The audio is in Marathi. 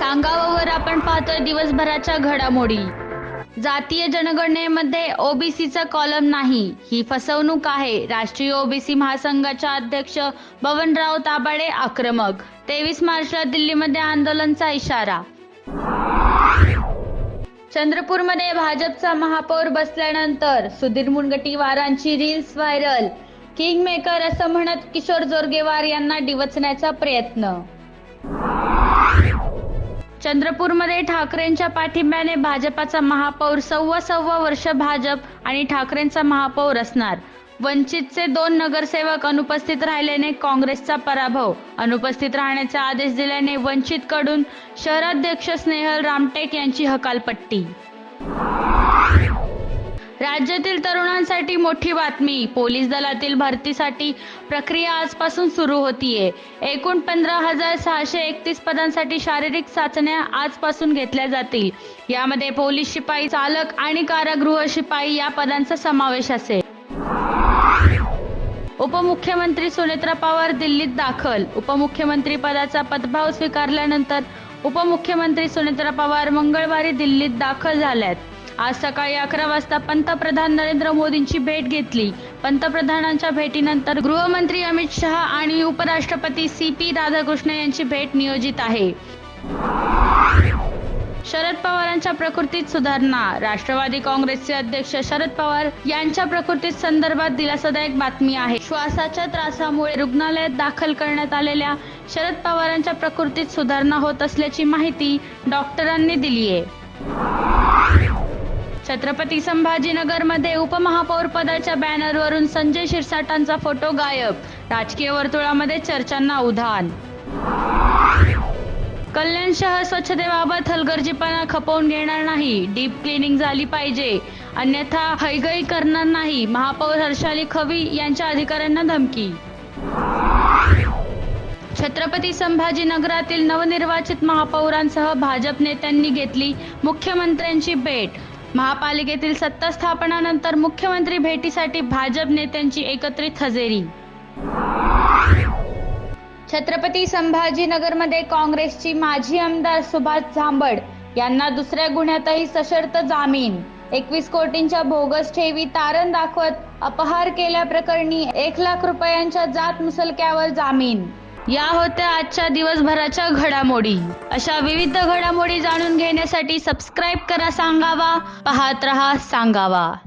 सांगावावर आपण पाहतोय दिवसभराच्या घडामोडी। जातीय जनगणनेमध्ये ओबीसीचा कॉलम नाही, ही फसवणूक आहे। राष्ट्रीय ओबीसी महासंघाचे अध्यक्ष बबनराव ताबाडे आक्रमक। 23 मार्चला दिल्लीमध्ये आंदोलनाचा इशारा। चंद्रपूरमध्ये भाजपचा महापौर बसल्यानंतर सुधीर मुनगंटीवारांची रील्स व्हायरल। किंग मेकर असं म्हणत किशोर जोरगेवार यांना डिवचण्याचा प्रयत्न। चंद्रपूरमध्ये ठाकरेंच्या पाठिंब्याने भाजपाचा महापौर सव्वा वर्ष भाजप आणि ठाकरेंचा महापौर असणार। वंचितचे 2 नगरसेवक अनुपस्थित राहिल्याने काँग्रेसचा पराभव। अनुपस्थित राहण्याचा आदेश दिल्याने वंचितकडून शहराध्यक्ष स्नेहल रामटेक यांची हकालपट्टी। राज्यातील तरुणांसाठी मोठी बातमी। पोलीस दलातील भरतीसाठी प्रक्रिया आजपासून सुरू होतीये। एकूण 15,631 पदांसाठी शारीरिक चाचण्या आजपासून घेतल्या जातील। यामध्ये पोलीस शिपाई, चालक आणि कारागृह शिपाई या पदांचा समावेश असेल। उपमुख्यमंत्री सुनेत्रा पवार दिल्लीत दाखल। उपमुख्यमंत्री पदाचा पदभाव स्वीकारल्यानंतर उपमुख्यमंत्री सुनेत्रा पवार मंगळवारी दिल्लीत दाखल झाल्यात। आज सकाळी 11 वाजता पंतप्रधान नरेंद्र मोदींची भेट घेतली। पंतप्रधानांच्या भेटीनंतर गृहमंत्री अमित शहा आणि उपराष्ट्रपती CP राधाकृष्ण यांची भेट नियोजित आहे। शरद पवारांच्या प्रकृतीत सुधारणा। राष्ट्रवादी काँग्रेसचे अध्यक्ष शरद पवार यांच्या प्रकृतीत संदर्भात दिलासादायक बातमी आहे। श्वासाच्या त्रासामुळे रुग्णालयात दाखल करण्यात आलेल्या शरद पवारांच्या प्रकृतीत सुधारणा होत असल्याची माहिती डॉक्टरांनी दिली आहे। छत्रपती संभाजीनगरमध्ये उपमहापौर पदाच्या बॅनरवरून संजय शिरसाटांचा फोटो गायब। राजकीय वर्तुळामध्ये चर्चांना उधाण। कल्याण शहर स्वच्छतेबाबत हलगर्जीपणा खपवून घेणार नाही। डीप क्लिनिंग झाली पाहिजे, अन्यथा हयगय करणार नाही। महापौर हर्षाली खवी यांच्या अधिकाऱ्यांना धमकी। छत्रपती संभाजीनगरातील नवनिर्वाचित महापौरांसह भाजप नेत्यांनी घेतली मुख्यमंत्र्यांची भेट। महापालिकेतील सत्ता स्थापनानंतर मुख्यमंत्री भेटीसाठी भाजप नेत्यांची एकत्रित हजेरी। छत्रपती संभाजीनगरमध्ये काँग्रेसची माजी आमदार सुभाष झांबड यांना दुसऱ्या गुन्ह्यातही सशर्त जामीन। 21 कोटींच्या बोगस ठेवी तारण दाखवत अपहार केल्याप्रकरणी 1 लाख रुपयांच्या जात मुसलक्यावर जामीन। या होत्या आजच्या दिवसभराच्या घडामोडी। अशा विविध घडामोडी जाणून घेण्यासाठी सबस्क्राईब करा सांगावा। पाहत रहा सांगावा।